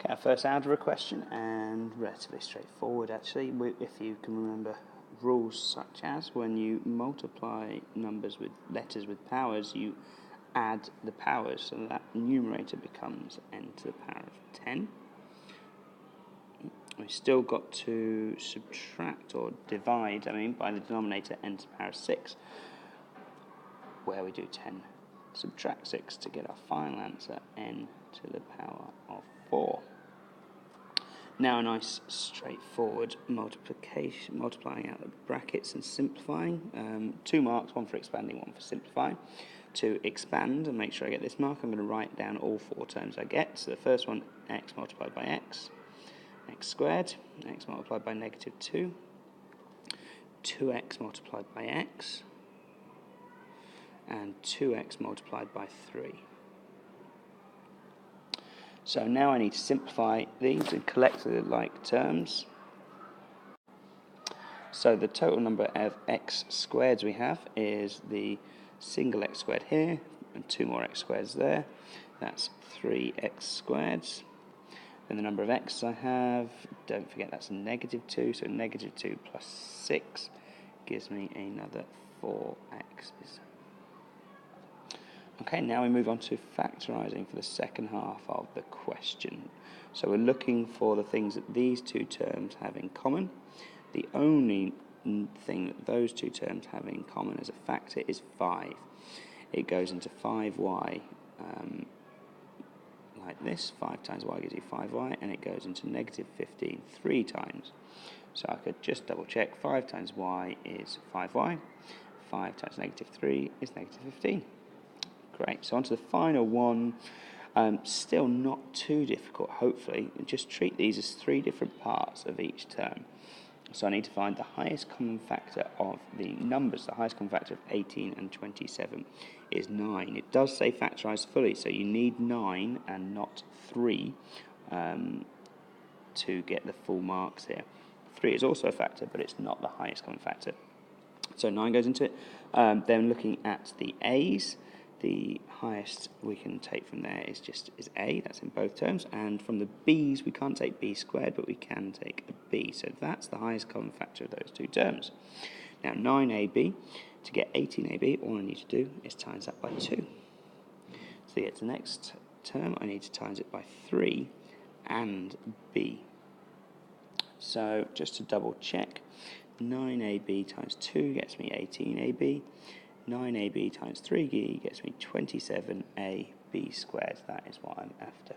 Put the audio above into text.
Our first algebra question, and relatively straightforward actually, if you can remember rules such as when you multiply numbers with letters with powers, you add the powers, so that numerator becomes n to the power of 10. We've still got to subtract or divide, by the denominator n to the power of 6, where we do 10 subtract 6 to get our final answer, n to the power of 4. Now a nice straightforward multiplication, multiplying out the brackets and simplifying. 2 marks, one for expanding, one for simplifying. To expand and make sure I get this mark, I'm going to write down all 4 terms I get. So the first one, x multiplied by x squared, x multiplied by negative 2, 2x multiplied by x, and 2x multiplied by 3. So now I need to simplify these and collect the like terms. So the total number of x squareds we have is the single x squared here and 2 more x squareds there. That's 3x squareds. Then the number of x's I have, don't forget that's negative 2, so negative 2 plus 6 gives me another 4x's. Okay, now we move on to factorising for the second half of the question. So we're looking for the things that these 2 terms have in common. The only thing that those 2 terms have in common as a factor is 5. It goes into 5y like this. 5 times y gives you 5y, and it goes into negative 15 3 times. So I could just double check. 5 times y is 5y. 5 times negative 3 is negative 15. Great, so on to the final one. Still not too difficult, hopefully. Just treat these as 3 different parts of each term. So I need to find the highest common factor of the numbers. The highest common factor of 18 and 27 is 9. It does say factorise fully, so you need 9 and not 3 to get the full marks here. 3 is also a factor, but it's not the highest common factor. So 9 goes into it. Then looking at the a's, the highest we can take from there is a, that's in both terms, and from the b's we can't take b squared, but we can take a b, so that's the highest common factor of those 2 terms. Now 9ab, to get 18ab, all I need to do is times that by 2. So to get to the next term, I need to times it by 3 and b. So just to double check, 9ab times 2 gets me 18ab, 9ab times 3b gets me 27ab squared. That is what I'm after.